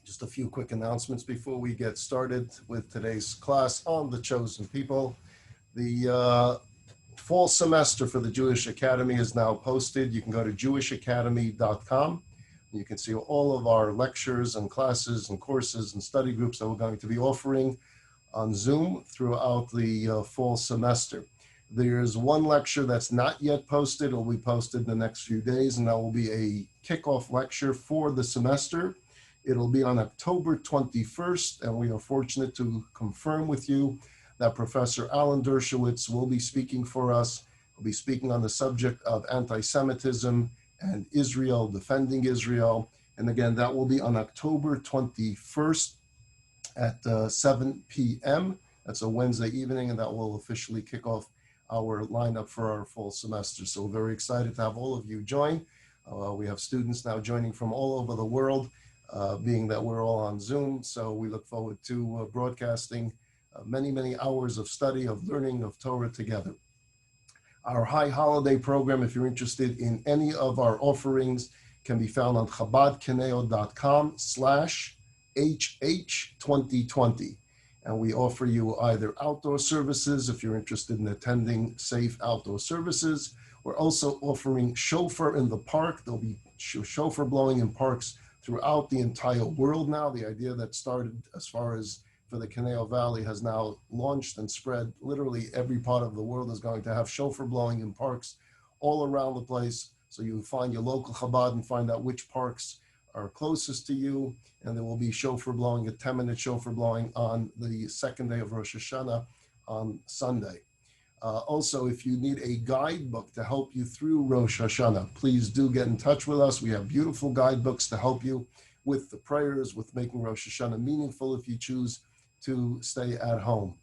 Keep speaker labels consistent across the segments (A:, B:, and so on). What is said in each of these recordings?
A: Just a few quick announcements before we get started with today's class on the chosen people. The fall semester for the Jewish Academy is now posted. You can go to jewishacademy.com. You can see all of our lectures and classes and courses and study groups that we're going to be offering on Zoom throughout the fall semester. There's one lecture that's not yet posted. It'll be posted in the next few days, and that will be a kickoff lecture for the semester. It'll be on October 21st, and we are fortunate to confirm with you that Professor Alan Dershowitz will be speaking for us. He'll be speaking on the subject of anti-Semitism and Israel, defending Israel. And again, that will be on October 21st at 7 p.m. That's a Wednesday evening, and that will officially kick off our lineup for our fall semester. So we're very excited to have all of you join. We have students now joining from all over the world, being that we're all on Zoom. So we look forward to broadcasting many hours of study, of learning, of Torah together. Our high holiday program, if you're interested in any of our offerings, can be found on chabadconejo.com/HH2020. And we offer you either outdoor services if you're interested in attending safe outdoor services. We're also offering shofar in the park. There'll be shofar blowing in parks throughout the entire world now. The idea that started as far as for the Conejo Valley has now launched and spread. Literally every part of the world is going to have shofar blowing in parks all around the place. So you find your local Chabad and find out which parks are closest to you, and there will be shofar blowing, a 10-minute shofar blowing on the second day of Rosh Hashanah on Sunday. Also, if you need a guidebook to help you through Rosh Hashanah, please do get in touch with us. We have beautiful guidebooks to help you with the prayers, with making Rosh Hashanah meaningful if you choose to stay at home.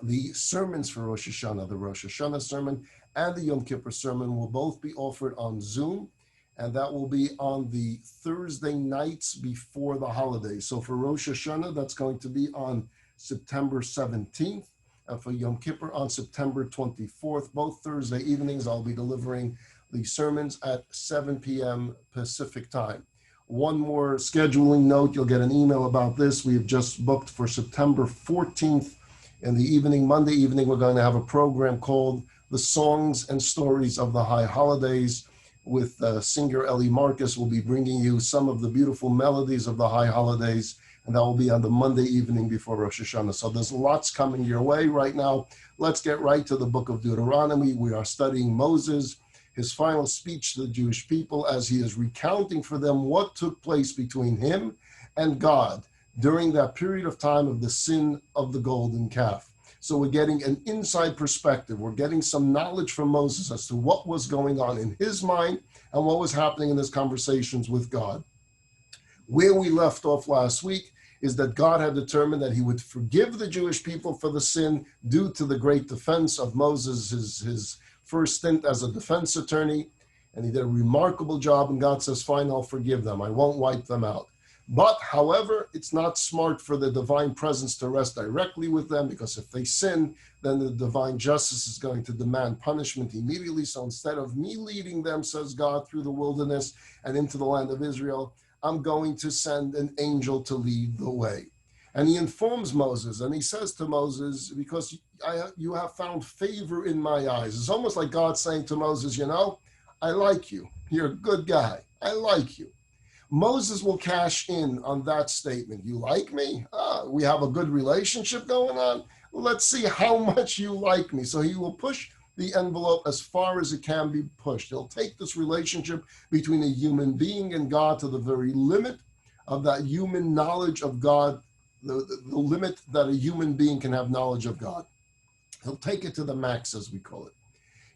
A: The sermons for Rosh Hashanah, the Rosh Hashanah sermon and the Yom Kippur sermon, will both be offered on Zoom, and that will be on the Thursday nights before the holidays. So for Rosh Hashanah, that's going to be on September 17th, and for Yom Kippur on September 24th. Both Thursday evenings, I'll be delivering the sermons at 7 p.m. Pacific time. One more scheduling note, you'll get an email about this. We have just booked for September 14th in the evening, Monday evening, we're going to have a program called The Songs and Stories of the High Holidays, with singer Ellie Marcus. Will be bringing you some of the beautiful melodies of the high holidays, and that will be on the Monday evening before Rosh Hashanah. So there's lots coming your way right now. Let's get right to the book of Deuteronomy. We are studying Moses, his final speech to the Jewish people as he is recounting for them what took place between him and God during that period of time of the sin of the golden calf. So we're getting an inside perspective. We're getting some knowledge from Moses as to what was going on in his mind and what was happening in his conversations with God. Where we left off last week is that God had determined that he would forgive the Jewish people for the sin due to the great defense of Moses, his first stint as a defense attorney. And he did a remarkable job, and God says, fine, I'll forgive them. I won't wipe them out. But, however, it's not smart for the divine presence to rest directly with them, because if they sin, then the divine justice is going to demand punishment immediately. So instead of me leading them, says God, through the wilderness and into the land of Israel, I'm going to send an angel to lead the way. And he informs Moses, and he says to Moses, because you have found favor in my eyes. It's almost like God saying to Moses, you know, I like you. You're a good guy. I like you. Moses will cash in on that statement. You like me? We have a good relationship going on. Let's see how much you like me. So he will push the envelope as far as it can be pushed. He'll take this relationship between a human being and God to the very limit of that human knowledge of God, the limit that a human being can have knowledge of God. He'll take it to the max, as we call it.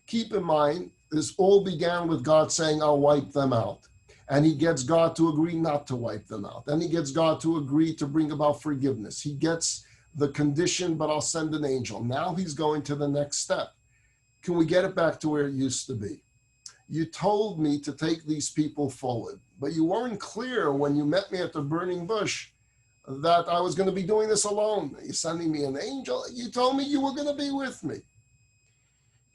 A: Keep in mind, this all began with God saying, I'll wipe them out. And he gets God to agree not to wipe them out. Then he gets God to agree to bring about forgiveness. He gets the condition, but I'll send an angel. Now he's going to the next step. Can we get it back to where it used to be? You told me to take these people forward, but you weren't clear when you met me at the burning bush that I was going to be doing this alone. You're sending me an angel. You told me you were going to be with me.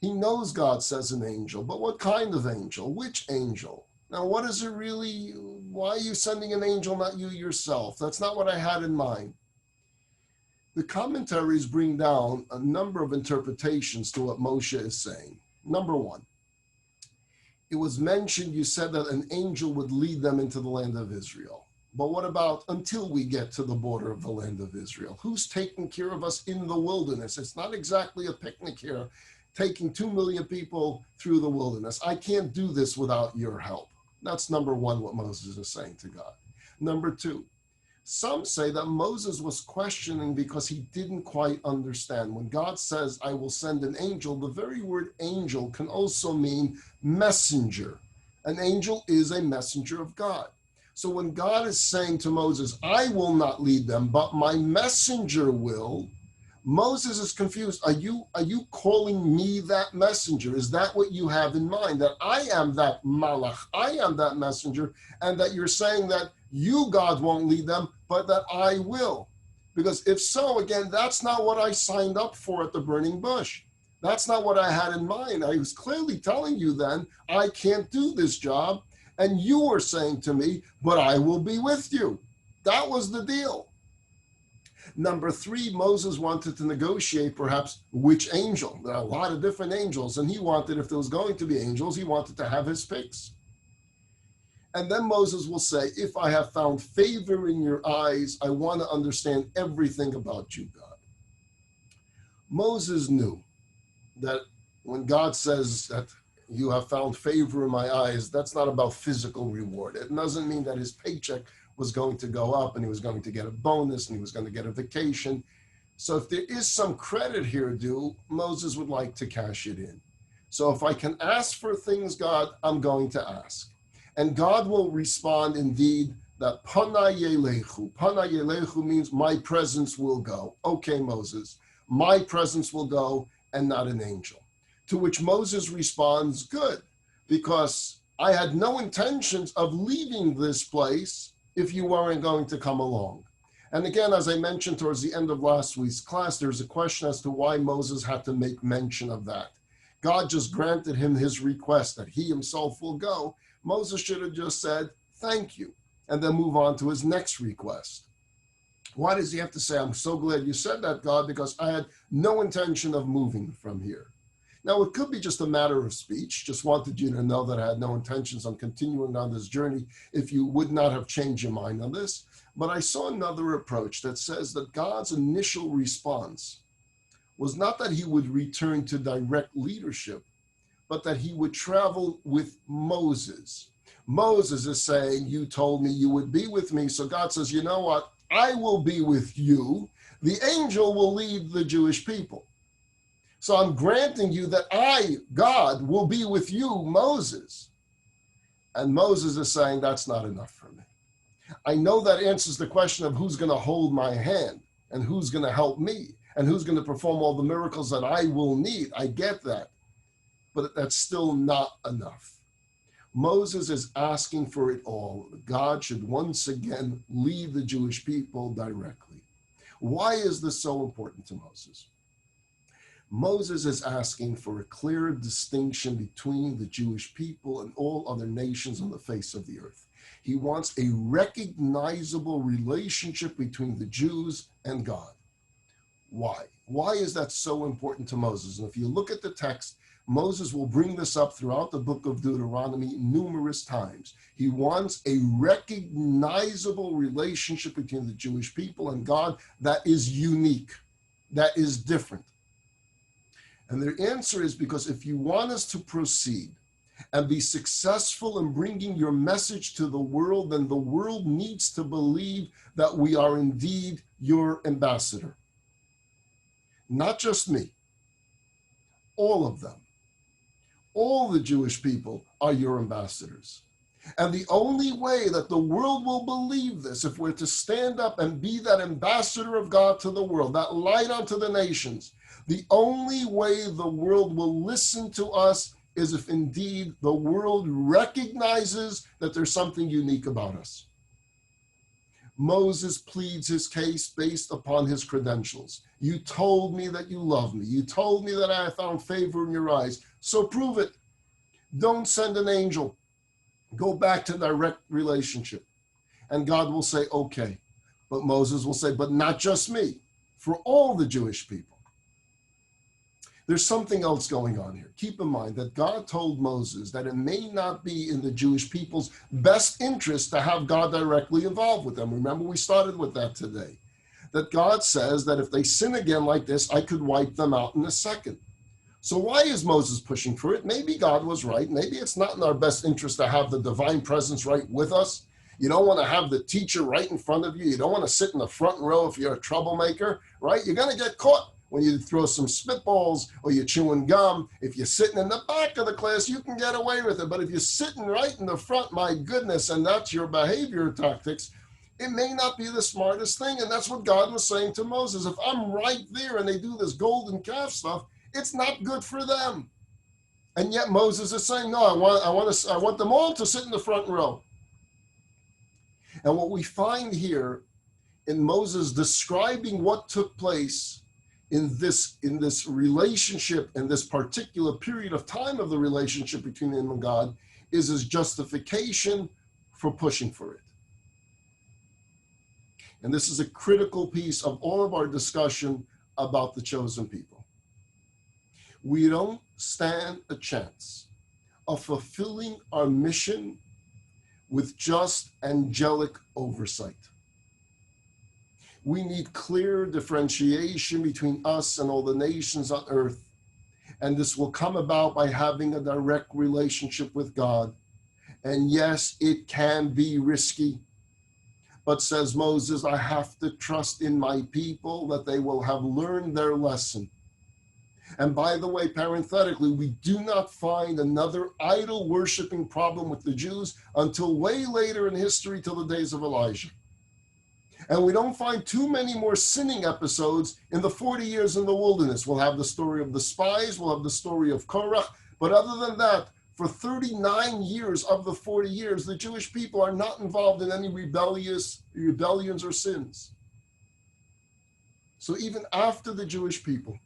A: He knows God says an angel, but what kind of angel? Which angel? Now, what does it really why are you sending an angel, not you yourself? That's not what I had in mind. The commentaries bring down a number of interpretations to what Moshe is saying. Number one, it was mentioned, you said that an angel would lead them into the land of Israel. But what about until we get to the border of the land of Israel? Who's taking care of us in the wilderness? It's not exactly a picnic here, taking 2 million people through the wilderness. I can't do this without your help. That's number one, what Moses is saying to God. Number two, some say that Moses was questioning because he didn't quite understand. When God says, I will send an angel, the very word angel can also mean messenger. An angel is a messenger of God. So when God is saying to Moses, I will not lead them, but my messenger will, Moses is confused. Are you calling me that messenger? Is that what you have in mind? That I am that malach, I am that messenger, and that you're saying that you, God, won't lead them, but that I will? Because if so, again, that's not what I signed up for at the burning bush. That's not what I had in mind. I was clearly telling you then, I can't do this job. And you were saying to me, but I will be with you. That was the deal. Number three, Moses wanted to negotiate perhaps which angel. There are a lot of different angels, and he wanted, if there was going to be angels, he wanted to have his picks. And then Moses will say, if I have found favor in your eyes, I want to understand everything about you, God. Moses knew that when God says that you have found favor in my eyes, that's not about physical reward. It doesn't mean that his paycheck was going to go up and he was going to get a bonus and he was going to get a vacation. So if there is some credit here due, Moses would like to cash it in. So if I can ask for things, God, I'm going to ask. And God will respond indeed that Pana Yelechu. Pana Yelechu means my presence will go. Okay, Moses, my presence will go and not an angel. To which Moses responds, good, because I had no intentions of leaving this place if you weren't going to come along. And again, as I mentioned towards the end of last week's class, there's a question as to why Moses had to make mention of that. God just granted him his request that he himself will go. Moses should have just said, thank you, and then move on to his next request. Why does he have to say, I'm so glad you said that, God, because I had no intention of moving from here? Now, it could be just a matter of speech, just wanted you to know that I had no intentions on continuing on this journey if you would not have changed your mind on this. But I saw another approach that says that God's initial response was not that he would return to direct leadership, but that he would travel with Moses. Moses is saying, you told me you would be with me. So God says, you know what? I will be with you. The angel will lead the Jewish people. So I'm granting you that I, God, will be with you, Moses. And Moses is saying, that's not enough for me. I know that answers the question of who's going to hold my hand and who's going to help me and who's going to perform all the miracles that I will need. I get that. But that's still not enough. Moses is asking for it all. God should once again lead the Jewish people directly. Why is this so important to Moses? Moses is asking for a clear distinction between the Jewish people and all other nations on the face of the earth. He wants a recognizable relationship between the Jews and God. Why? Why is that so important to Moses? And if you look at the text, Moses will bring this up throughout the book of Deuteronomy numerous times. He wants a recognizable relationship between the Jewish people and God that is unique, that is different. And their answer is because if you want us to proceed and be successful in bringing your message to the world, then the world needs to believe that we are indeed your ambassador. Not just me, all of them. All the Jewish people are your ambassadors. And the only way that the world will believe this, if we're to stand up and be that ambassador of God to the world, that light unto the nations, the only way the world will listen to us is if indeed the world recognizes that there's something unique about us. Moses pleads his case based upon his credentials. You told me that you love me. You told me that I have found favor in your eyes. So prove it. Don't send an angel. Go back to direct relationship. And God will say, okay. But Moses will say, but not just me, for all the Jewish people. There's something else going on here. Keep in mind that God told Moses that it may not be in the Jewish people's best interest to have God directly involved with them. Remember, we started with that today. That God says that if they sin again like this, I could wipe them out in a second. So why is Moses pushing for it? Maybe God was right. Maybe it's not in our best interest to have the divine presence right with us. You don't want to have the teacher right in front of you. You don't want to sit in the front row if you're a troublemaker, right? You're going to get caught when you throw some spitballs or you're chewing gum. If you're sitting in the back of the class, you can get away with it. But if you're sitting right in the front, my goodness, and that's your behavior tactics, it may not be the smartest thing. And that's what God was saying to Moses. If I'm right there and they do this golden calf stuff, it's not good for them. And yet Moses is saying, no, I want them all to sit in the front row. And what we find here in Moses describing what took place in this relationship, in this particular period of time of the relationship between him and God, is his justification for pushing for it. And this is a critical piece of all of our discussion about the chosen people. We don't stand a chance of fulfilling our mission with just angelic oversight. We need clear differentiation between us and all the nations on earth. And this will come about by having a direct relationship with God. And yes, it can be risky. But says Moses, I have to trust in my people that they will have learned their lesson. And by the way, parenthetically, we do not find another idol worshiping problem with the Jews until way later in history, till the days of Elijah. And we don't find too many more sinning episodes in the 40 years in the wilderness. We'll have the story of the spies, we'll have the story of Korach, but other than that, for 39 years of the 40 years, the Jewish people are not involved in any rebellions or sins. So even after the Jewish people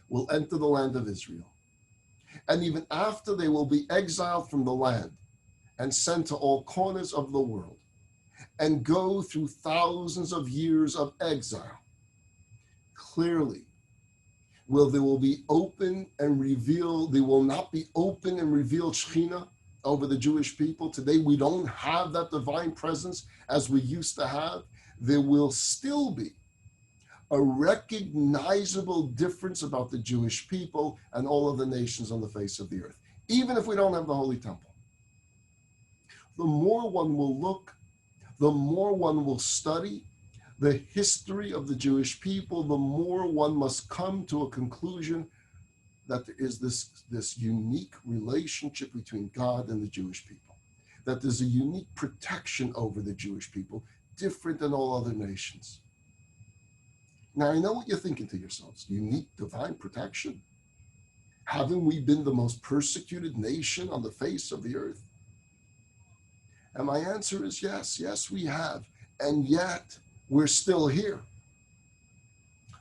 A: will enter the land of Israel, and even after they will be exiled from the land and sent to all corners of the world and go through thousands of years of exile, clearly they will be open and reveal, they will not be open and reveal Shekhinah over the Jewish people. Today we don't have that divine presence as we used to have. There will still be a recognizable difference about the Jewish people and all of the nations on the face of the earth, even if we don't have the Holy Temple. The more one will look, the more one will study the history of the Jewish people, the more one must come to a conclusion that there is this unique relationship between God and the Jewish people, that there's a unique protection over the Jewish people, different than all other nations. Now, I know what you're thinking to yourselves. Unique divine protection? Haven't we been the most persecuted nation on the face of the earth? And my answer is yes. Yes, we have. And yet, we're still here.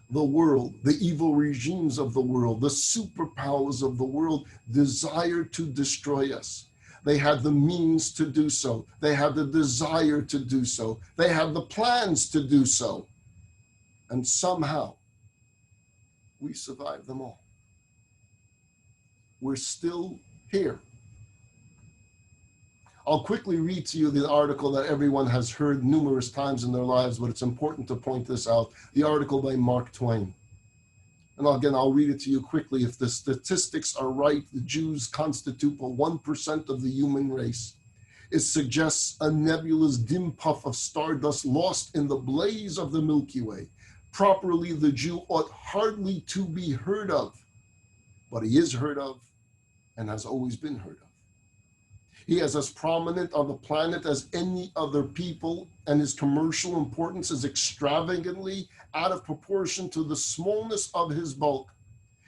A: The world, the evil regimes of the world, the superpowers of the world desired to destroy us. They had the means to do so. They had the desire to do so. They had the plans to do so. And somehow, we survived them all. We're still here. I'll quickly read to you the article that everyone has heard numerous times in their lives, but it's important to point this out, the article by Mark Twain. And again, I'll read it to you quickly. If the statistics are right, the Jews constitute 1% of the human race. It suggests a nebulous dim puff of stardust lost in the blaze of the Milky Way. Properly, the Jew ought hardly to be heard of, but he is heard of and has always been heard of. He is as prominent on the planet as any other people, and his commercial importance is extravagantly out of proportion to the smallness of his bulk.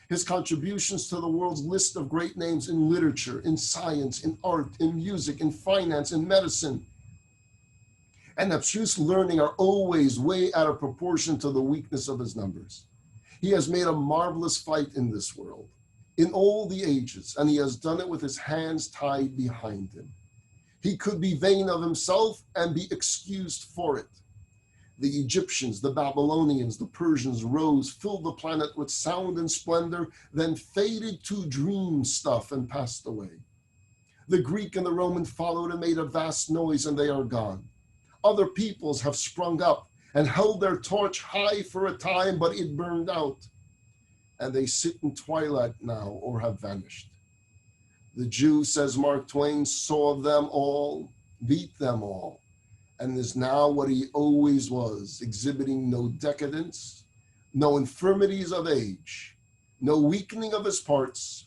A: His contributions to the world's list of great names in literature, in science, in art, in music, in finance, in medicine, and abstruse learning are always way out of proportion to the weakness of his numbers. He has made a marvelous fight in this world, in all the ages, and he has done it with his hands tied behind him. He could be vain of himself and be excused for it. The Egyptians, the Babylonians, the Persians rose, filled the planet with sound and splendor, then faded to dream stuff and passed away. The Greek and the Roman followed and made a vast noise, and they are gone. Other peoples have sprung up and held their torch high for a time, but it burned out, and they sit in twilight now or have vanished. The Jew, says Mark Twain, saw them all, beat them all, and is now what he always was, exhibiting no decadence, no infirmities of age, no weakening of his parts,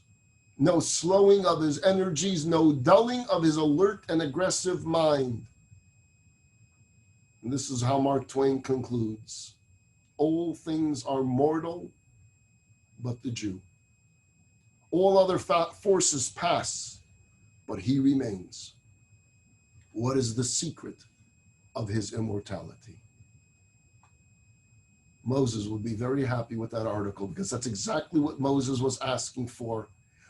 A: no slowing of his energies, no dulling of his alert and aggressive mind. And this is how Mark Twain concludes. All things are mortal, but the Jew. All other forces pass, but he remains. What is the secret of his immortality? Moses would be very happy with that article, because that's exactly what Moses was asking for.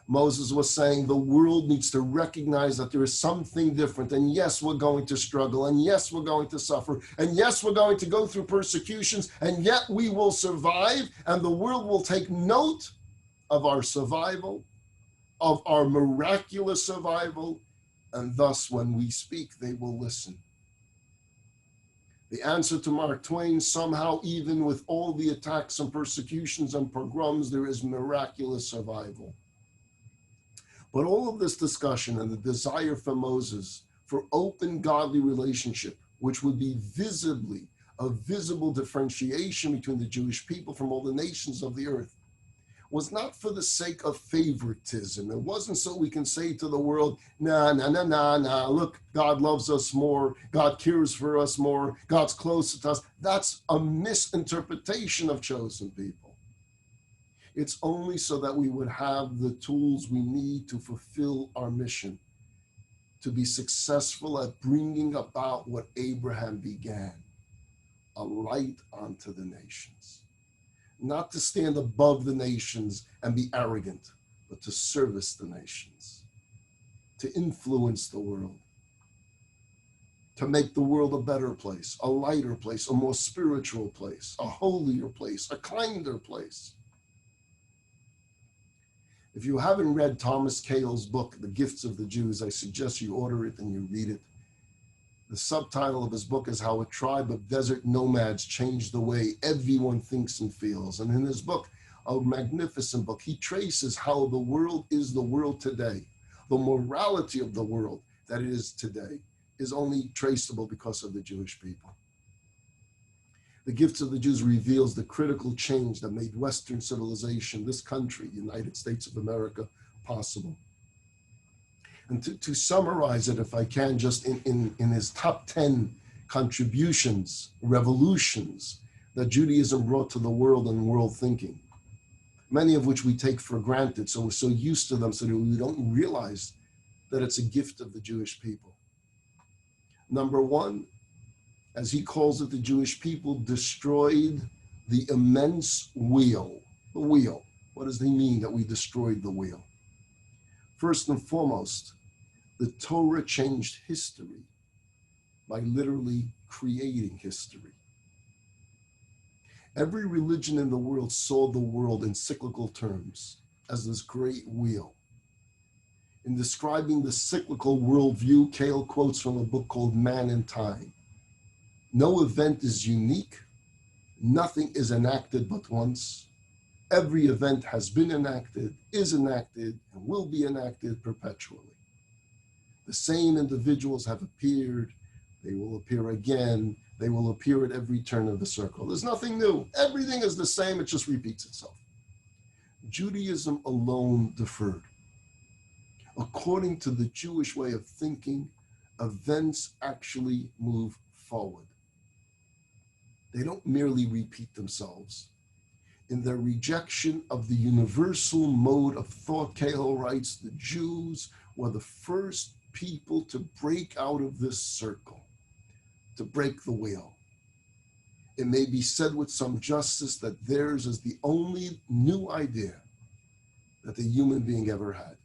A: Moses was saying the world needs to recognize that there is something different. And yes, we're going to struggle. And yes, we're going to suffer. And yes, we're going to go through persecutions. And yet we will survive. And the world will take note of our survival, of our miraculous survival. And thus, when we speak, they will listen. The answer to Mark Twain, somehow, even with all the attacks and persecutions and pogroms, there is miraculous survival. But all of this discussion and the desire for Moses for open godly relationship, which would be visibly a visible differentiation between the Jewish people from all the nations of the earth, was not for the sake of favoritism. It wasn't so we can say to the world, nah, look, God loves us more, God cares for us more, God's closer to us. That's a misinterpretation of chosen people. It's only so that we would have the tools we need to fulfill our mission, to be successful at bringing about what Abraham began, a light unto the nations. Not to stand above the nations and be arrogant, but to service the nations, to influence the world, to make the world a better place, a lighter place, a more spiritual place, a holier place, a kinder place. If you haven't read Thomas Cahill's book, The Gifts of the Jews, I suggest you order it and you read it. The subtitle of his book is How a Tribe of Desert Nomads Changed the Way Everyone Thinks and Feels. And in his book, a magnificent book, he traces how the world is the world today. The morality of the world that it is today is only traceable because of the Jewish people. The Gifts of the Jews reveals the critical change that made Western civilization, this country, United States of America, possible. And to summarize it, if I can, just in his top 10 contributions, revolutions that Judaism brought to the world and world thinking, many of which we take for granted, so we're so used to them so that we don't realize that it's a gift of the Jewish people. Number one, as he calls it, the Jewish people destroyed the immense wheel. The wheel. What does he mean that we destroyed the wheel? First and foremost, the Torah changed history by literally creating history. Every religion in the world saw the world in cyclical terms as this great wheel. In describing the cyclical worldview, Cahill quotes from a book called Man in Time. No event is unique. Nothing is enacted but once. Every event has been enacted, is enacted, and will be enacted perpetually. The same individuals have appeared. They will appear again. They will appear at every turn of the circle. There's nothing new. Everything is the same. It just repeats itself. Judaism alone deferred. According to the Jewish way of thinking, events actually move forward. They don't merely repeat themselves. In their rejection of the universal mode of thought, Cahill writes, the Jews were the first people to break out of this circle, to break the wheel. It may be said with some justice that theirs is the only new idea that the human being ever had.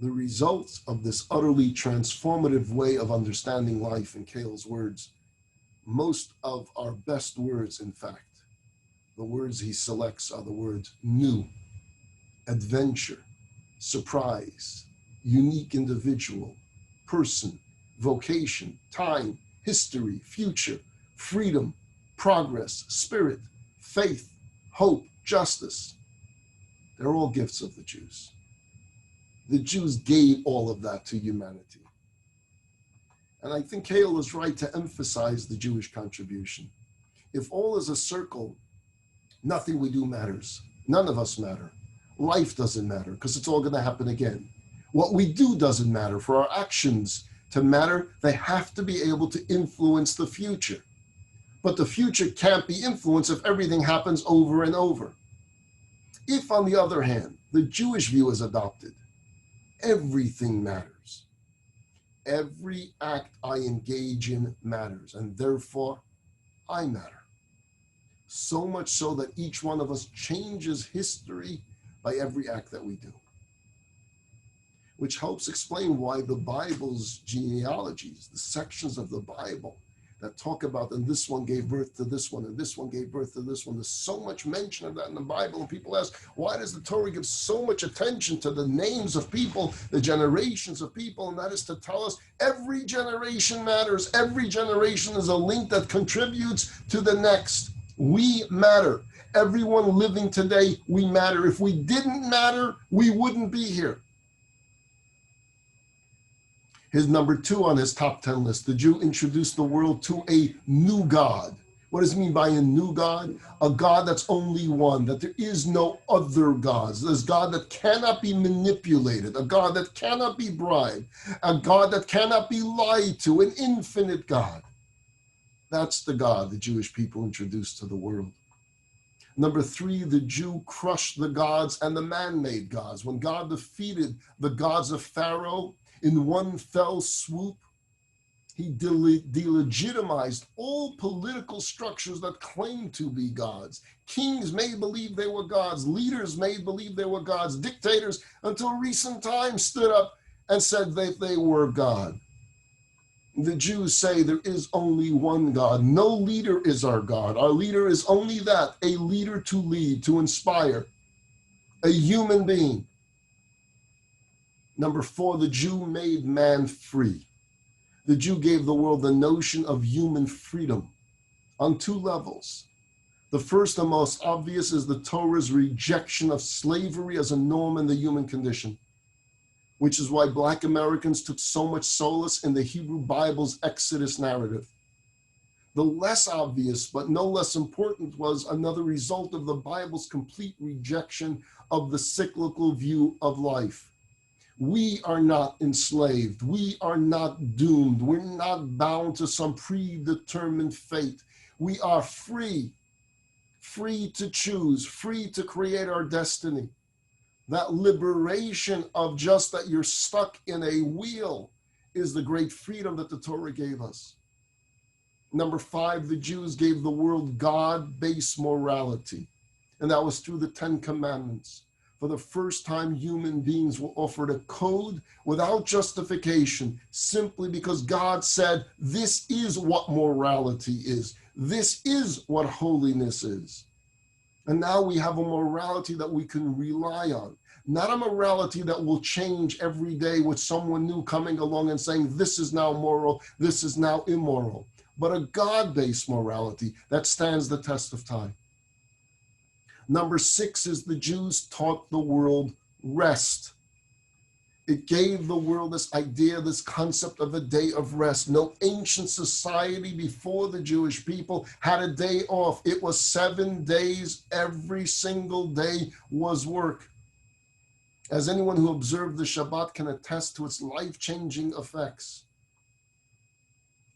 A: The results of this utterly transformative way of understanding life, in Kale's words, most of our best words, in fact, the words he selects are the words new, adventure, surprise, unique individual, person, vocation, time, history, future, freedom, progress, spirit, faith, hope, justice. They're all gifts of the Jews. The Jews gave all of that to humanity. And I think Hale is right to emphasize the Jewish contribution. If all is a circle, nothing we do matters. None of us matter. Life doesn't matter because it's all going to happen again. What we do doesn't matter. For our actions to matter, they have to be able to influence the future. But the future can't be influenced if everything happens over and over. If, on the other hand, the Jewish view is adopted, everything matters. Every act I engage in matters, and therefore I matter. So much so that each one of us changes history by every act that we do. Which helps explain why the Bible's genealogies, the sections of the Bible that talk about, and this one gave birth to this one, and this one gave birth to this one. There's so much mention of that in the Bible, and people ask, why does the Torah give so much attention to the names of people, the generations of people? And that is to tell us every generation matters. Every generation is a link that contributes to the next. We matter. Everyone living today, we matter. If we didn't matter, we wouldn't be here. His number 2 on his top 10 list, the Jew introduced the world to a new God. What does it mean by a new God? A God that's only one, that there is no other gods. There's a God that cannot be manipulated, a God that cannot be bribed, a God that cannot be lied to, an infinite God. That's the God the Jewish people introduced to the world. Number 3, the Jew crushed the gods and the man-made gods. When God defeated the gods of Pharaoh, in one fell swoop, he delegitimized all political structures that claimed to be gods. Kings made believe they were gods. Leaders made believe they were gods. Dictators, until recent times, stood up and said that they were God. The Jews say there is only one God. No leader is our God. Our leader is only that, a leader to lead, to inspire, a human being. Number 4, the Jew made man free. The Jew gave the world the notion of human freedom on 2 levels. The first and most obvious is the Torah's rejection of slavery as a norm in the human condition, which is why Black Americans took so much solace in the Hebrew Bible's Exodus narrative. The less obvious, but no less important, was another result of the Bible's complete rejection of the cyclical view of life. We are not enslaved. We are not doomed. We're not bound to some predetermined fate. We are free to choose, free to create our destiny. That liberation of just that you're stuck in a wheel is the great freedom that the Torah gave us. Number 5, the Jews gave the world God-based morality, and that was through the 10 Commandments. For the first time, human beings were offered a code without justification, simply because God said, this is what morality is. This is what holiness is. And now we have a morality that we can rely on. Not a morality that will change every day with someone new coming along and saying, this is now moral, this is now immoral. But a God-based morality that stands the test of time. Number 6 is the Jews taught the world rest. It gave the world this idea, this concept of a day of rest. No ancient society before the Jewish people had a day off. It was 7 days. Every single day was work. As anyone who observed the Shabbat can attest to its life-changing effects.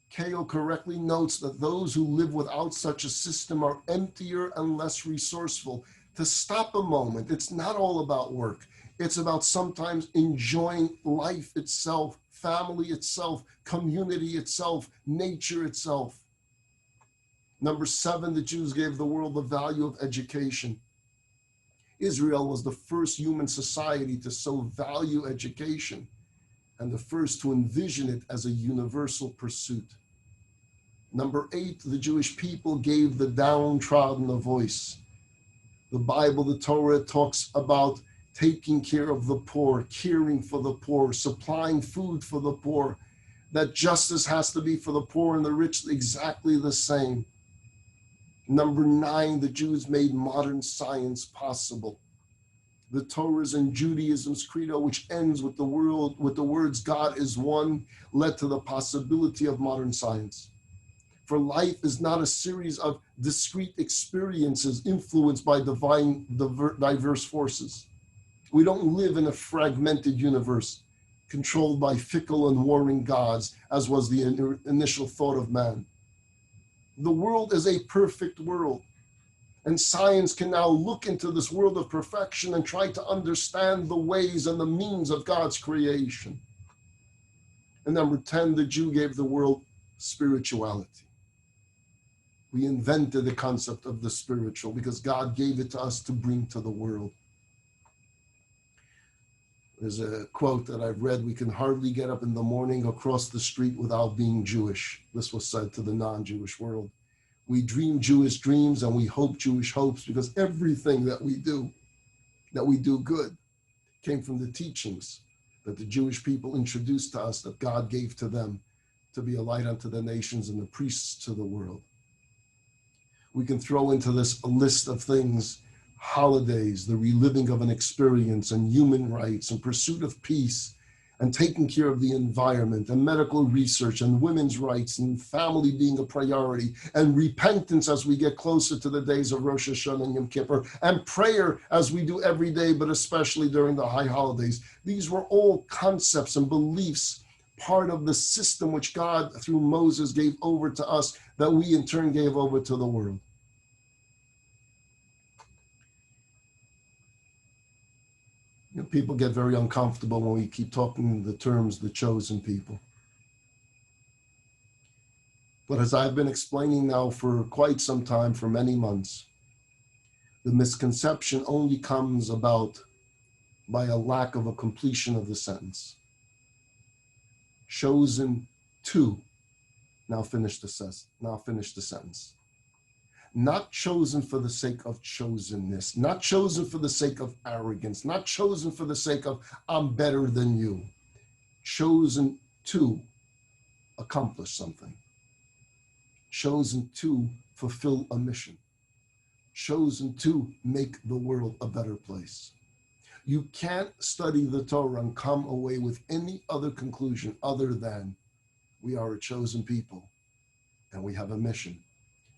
A: Kale correctly notes that those who live without such a system are emptier and less resourceful. To stop a moment, it's not all about work. It's about sometimes enjoying life itself, family itself, community itself, nature itself. Number 7, the Jews gave the world the value of education. Israel was the first human society to so value education and the first to envision it as a universal pursuit. Number 8, the Jewish people gave the downtrodden a voice. The Bible, the Torah, talks about taking care of the poor, caring for the poor, supplying food for the poor. That justice has to be for the poor and the rich exactly the same. Number 9, the Jews made modern science possible. The Torah's and Judaism's credo, which ends with the words "God is one," led to the possibility of modern science. For life is not a series of discrete experiences influenced by diverse forces. We don't live in a fragmented universe controlled by fickle and warring gods, as was the initial thought of man. The world is a perfect world, and science can now look into this world of perfection and try to understand the ways and the means of God's creation. And number 10, the Jew gave the world spirituality. We invented the concept of the spiritual because God gave it to us to bring to the world. There's a quote that I've read: "We can hardly get up in the morning or cross the street without being Jewish." This was said to the non-Jewish world. We dream Jewish dreams and we hope Jewish hopes because everything that we do good, came from the teachings that the Jewish people introduced to us, that God gave to them to be a light unto the nations and the priests to the world. We can throw into this a list of things: holidays, the reliving of an experience, and human rights, and pursuit of peace, and taking care of the environment, and medical research, and women's rights, and family being a priority, and repentance as we get closer to the days of Rosh Hashanah and Yom Kippur, and prayer as we do every day, but especially during the high holidays. These were all concepts and beliefs, part of the system which God, through Moses, gave over to us, that we in turn gave over to the world. People get very uncomfortable when we keep talking the terms "the chosen people." But as I've been explaining now for quite some time, for many months, the misconception only comes about by a lack of a completion of the sentence. Chosen to, now finish the sentence. Not chosen for the sake of chosenness, not chosen for the sake of arrogance, not chosen for the sake of "I'm better than you." Chosen to accomplish something. Chosen to fulfill a mission. Chosen to make the world a better place. You can't study the Torah and come away with any other conclusion other than we are a chosen people and we have a mission.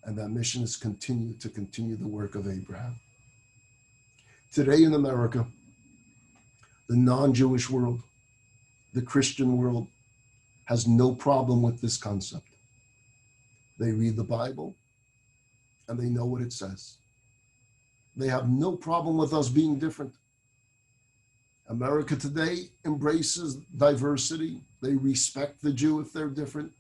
A: And that mission is to continue the work of Abraham. Today in America, the non-Jewish world, the Christian world, has no problem with this concept. They read the Bible and they know what it says. They have no problem with us being different. America today embraces diversity. They respect the Jew if they're different.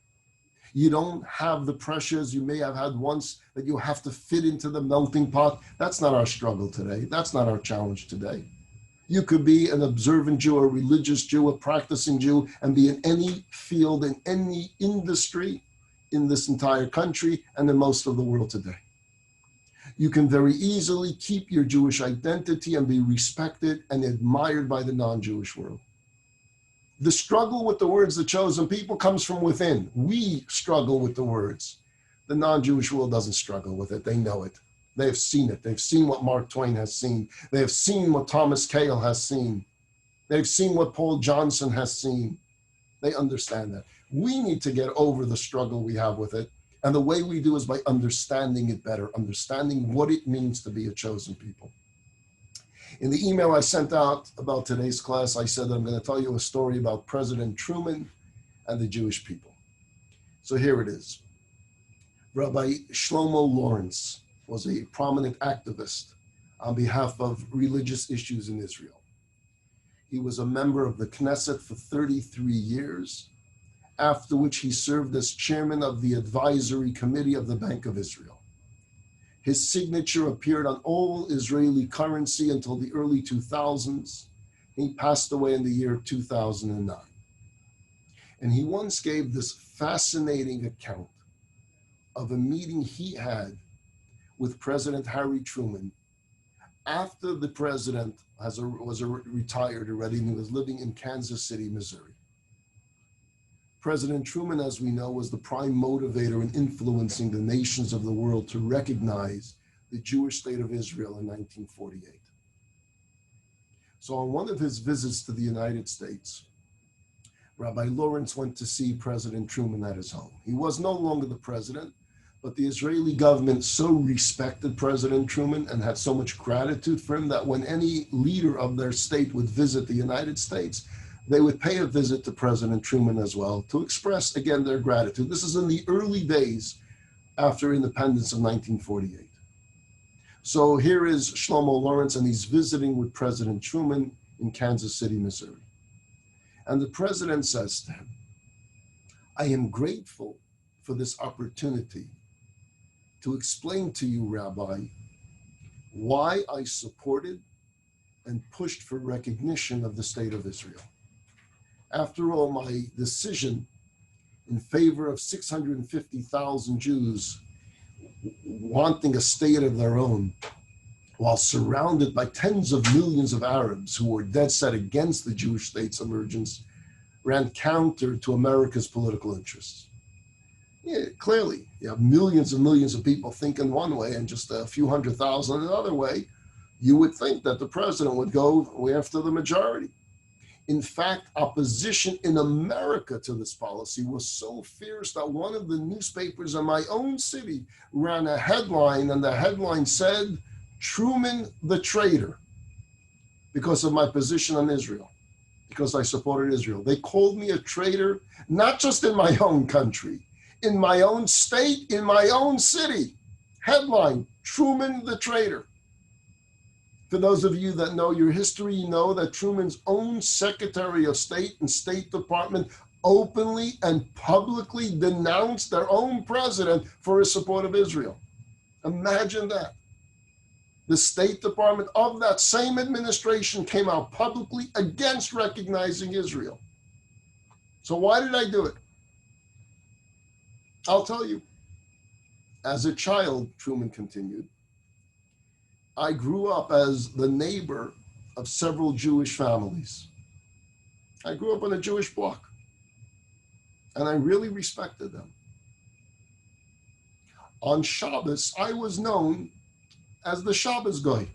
A: You don't have the pressures you may have had once that you have to fit into the melting pot. That's not our struggle today. That's not our challenge today. You could be an observant Jew, a religious Jew, a practicing Jew, and be in any field, in any industry in this entire country and in most of the world today. You can very easily keep your Jewish identity and be respected and admired by the non-Jewish world. The struggle with the words "the chosen people" comes from within. We struggle with the words. The non-Jewish world doesn't struggle with it. They know it. They have seen it. They've seen what Mark Twain has seen. They have seen what Thomas Cale has seen. They've seen what Paul Johnson has seen. They understand that. We need to get over the struggle we have with it. And the way we do is by understanding it better, understanding what it means to be a chosen people. In the email I sent out about today's class, I said that I'm going to tell you a story about President Truman and the Jewish people. So here it is. Rabbi Shlomo Lawrence was a prominent activist on behalf of religious issues in Israel. He was a member of the Knesset for 33 years, after which he served as chairman of the advisory committee of the Bank of Israel. His signature appeared on all Israeli currency until the early 2000s. He passed away in the year 2009. And he once gave this fascinating account of a meeting he had with President Harry Truman after the president was retired already and he was living in Kansas City, Missouri. President Truman, as we know, was the prime motivator in influencing the nations of the world to recognize the Jewish state of Israel in 1948. So on one of his visits to the United States, Rabbi Lawrence went to see President Truman at his home. He was no longer the president, but the Israeli government so respected President Truman and had so much gratitude for him that when any leader of their state would visit the United States, they would pay a visit to President Truman as well to express, again, their gratitude. This is in the early days after independence of 1948. So here is Shlomo Lawrence, and he's visiting with President Truman in Kansas City, Missouri. And the president says to him, I am grateful for this opportunity to explain to you, Rabbi, why I supported and pushed for recognition of the state of Israel. After all, my decision in favor of 650,000 Jews wanting a state of their own, while surrounded by tens of millions of Arabs who were dead set against the Jewish state's emergence, ran counter to America's political interests. Yeah, clearly, you have millions and millions of people thinking one way and just a few 100,000 another way. You would think that the president would go after the majority. In fact, opposition in America to this policy was so fierce that one of the newspapers in my own city ran a headline, and the headline said, Truman the traitor, because of my position on Israel, because I supported Israel. They called me a traitor, not just in my own country, in my own state, in my own city. Headline, Truman the traitor. For those of you that know your history, you know that Truman's own Secretary of State and State Department openly and publicly denounced their own president for his support of Israel. Imagine that. The State Department of that same administration came out publicly against recognizing Israel. So why did I do it? I'll tell you. As a child, Truman continued, I grew up as the neighbor of several Jewish families. I grew up in a Jewish block, and I really respected them. On Shabbos, I was known as the Shabbos guy.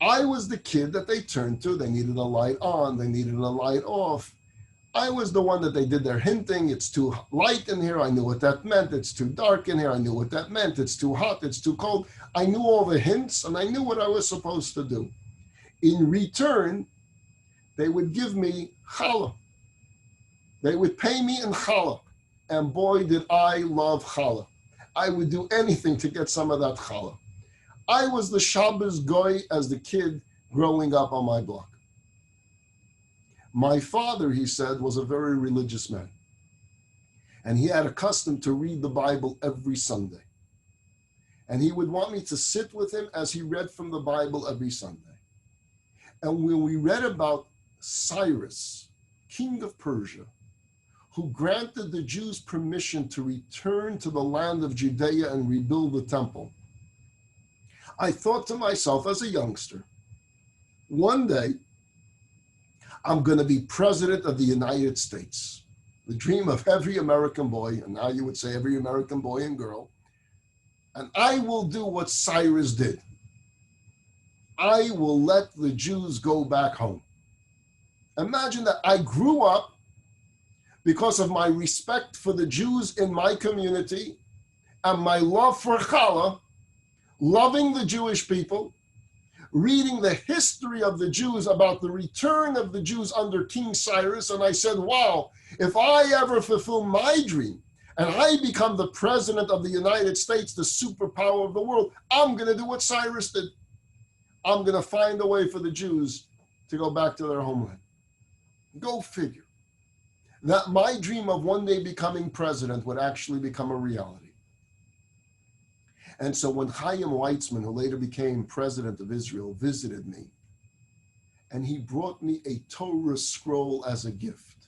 A: I was the kid that they turned to. They needed a light on, they needed a light off. I was the one that they did their hinting. It's too light in here. I knew what that meant. It's too dark in here. I knew what that meant. It's too hot. It's too cold. I knew all the hints, and I knew what I was supposed to do. In return, they would give me challah. They would pay me in challah. And boy, did I love challah. I would do anything to get some of that challah. I was the Shabbos goy as the kid growing up on my block. My father, he said, was a very religious man. And he had a custom to read the Bible every Sunday. And he would want me to sit with him as he read from the Bible every Sunday. And when we read about Cyrus, king of Persia, who granted the Jews permission to return to the land of Judea and rebuild the temple, I thought to myself as a youngster, one day, I'm going to be president of the United States. The dream of every American boy, and now you would say every American boy and girl. And I will do what Cyrus did. I will let the Jews go back home. Imagine that I grew up because of my respect for the Jews in my community and my love for challah, loving the Jewish people, reading the history of the Jews about the return of the Jews under King Cyrus. And I said, wow, if I ever fulfill my dream and I become the president of the United States, the superpower of the world, I'm going to do what Cyrus did. I'm going to find a way for the Jews to go back to their homeland. Go figure. That my dream of one day becoming president would actually become a reality. And so when Chaim Weizmann, who later became president of Israel, visited me, and he brought me a Torah scroll as a gift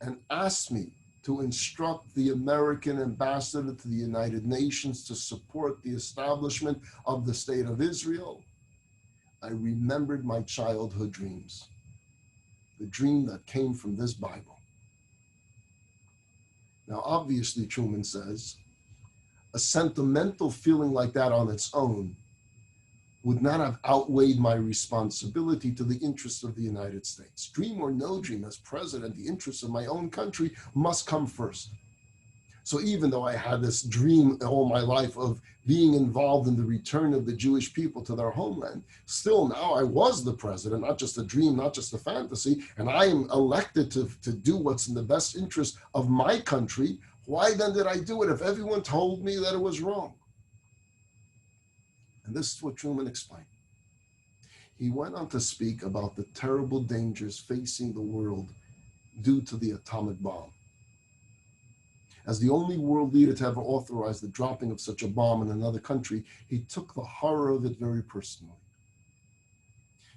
A: and asked me to instruct the American ambassador to the United Nations to support the establishment of the State of Israel, I remembered my childhood dreams, the dream that came from this Bible. Now, obviously, Truman says, a sentimental feeling like that on its own would not have outweighed my responsibility to the interests of the United States. Dream or no dream, as president, the interests of my own country must come first. So even though I had this dream all my life of being involved in the return of the Jewish people to their homeland, still now I was the president, not just a dream, not just a fantasy, and I am elected to do what's in the best interest of my country. Why then did I do it if everyone told me that it was wrong? And this is what Truman explained. He went on to speak about the terrible dangers facing the world due to the atomic bomb. As the only world leader to ever authorize the dropping of such a bomb in another country, he took the horror of it very personally.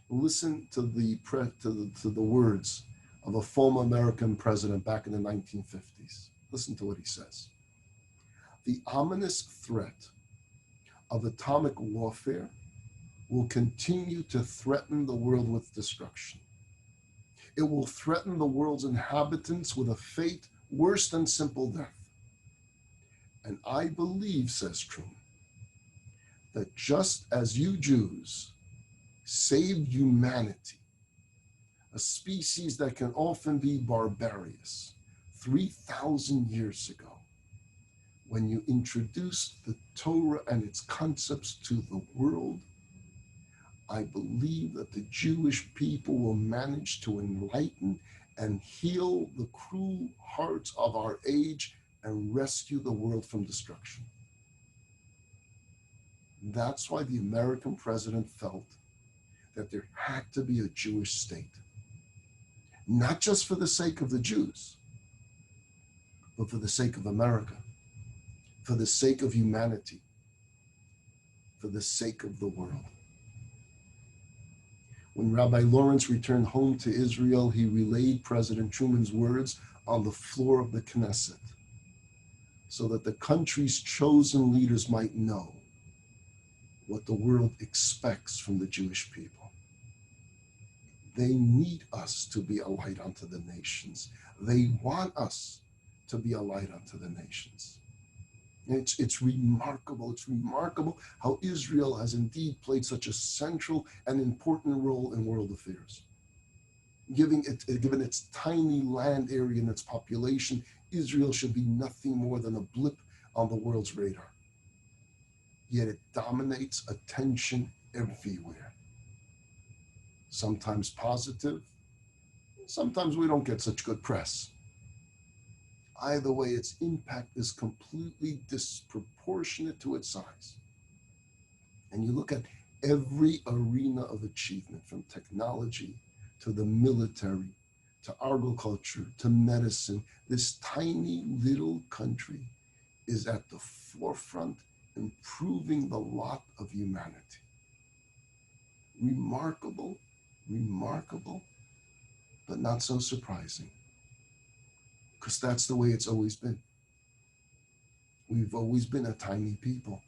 A: Listen to the words of a former American president back in the 1950s. Listen to what he says. The ominous threat of atomic warfare will continue to threaten the world with destruction. It will threaten the world's inhabitants with a fate worse than simple death. And I believe, says Truman, that just as you Jews saved humanity, a species that can often be barbarous, 3,000 years ago, when you introduced the Torah and its concepts to the world, I believe that the Jewish people will manage to enlighten and heal the cruel hearts of our age and rescue the world from destruction. That's why the American president felt that there had to be a Jewish state, not just for the sake of the Jews, but for the sake of America, for the sake of humanity, for the sake of the world. When Rabbi Lawrence returned home to Israel, he relayed President Truman's words on the floor of the Knesset so that the country's chosen leaders might know what the world expects from the Jewish people. They need us to be a light unto the nations. They want us to be a light unto the nations. It's remarkable. It's remarkable how Israel has indeed played such a central and important role in world affairs. Given its tiny land area and its population, Israel should be nothing more than a blip on the world's radar. Yet it dominates attention everywhere. Sometimes positive, sometimes we don't get such good press. Either way, its impact is completely disproportionate to its size. And you look at every arena of achievement, from technology to the military, to agriculture, to medicine, this tiny little country is at the forefront, improving the lot of humanity. Remarkable, remarkable, but not so surprising. Because that's the way it's always been. We've always been a tiny people.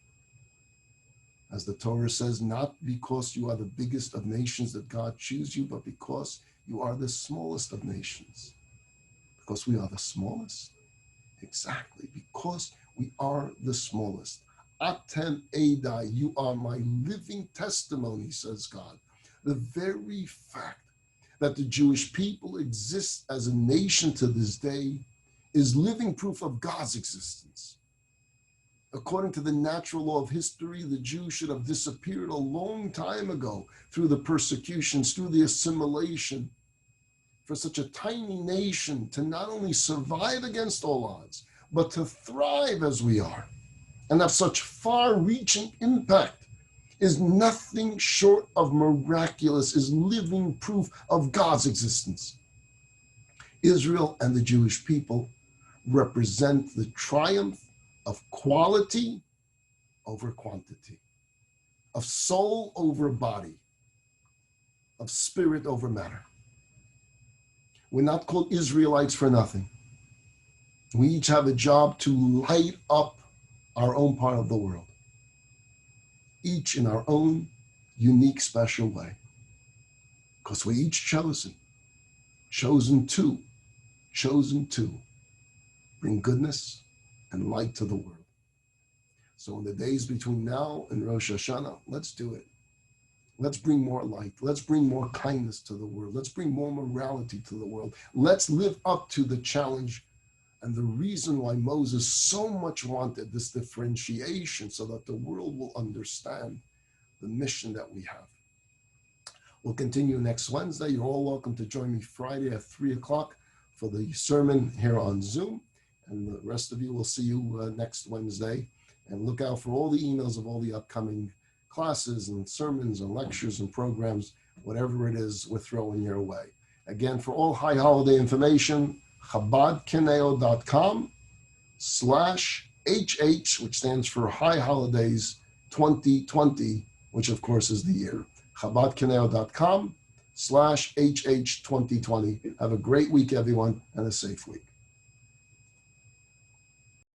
A: As the Torah says, not because you are the biggest of nations that God chooses you, but because you are the smallest of nations. Because we are the smallest. Exactly, because we are the smallest. Atem Edai, you are my living testimony, says God. The very fact that the Jewish people exist as a nation to this day is living proof of God's existence. According to the natural law of history, the Jews should have disappeared a long time ago through the persecutions, through the assimilation. For such a tiny nation to not only survive against all odds, but to thrive as we are and have such far-reaching impact is nothing short of miraculous, is living proof of God's existence. Israel and the Jewish people represent the triumph of quality over quantity, of soul over body, of spirit over matter. We're not called Israelites for nothing. We each have a job to light up our own part of the world, each in our own unique, special way. Because we're each chosen to bring goodness and light to the world. So in the days between now and Rosh Hashanah, let's do it. Let's bring more light. Let's bring more kindness to the world. Let's bring more morality to the world. Let's live up to the challenge and the reason why Moses so much wanted this differentiation, so that the world will understand the mission that we have. We'll continue next Wednesday. You're all welcome to join me Friday at 3 o'clock for the sermon here on Zoom. And the rest of you will see you next Wednesday. And look out for all the emails of all the upcoming classes and sermons and lectures and programs, whatever it is, we're throwing your way. Again, for all high holiday information, chabadconejo.com/HH, which stands for High Holidays 2020, which of course is the year. chabadconejo.com/HH 2020. Have a great week, everyone, and a safe week.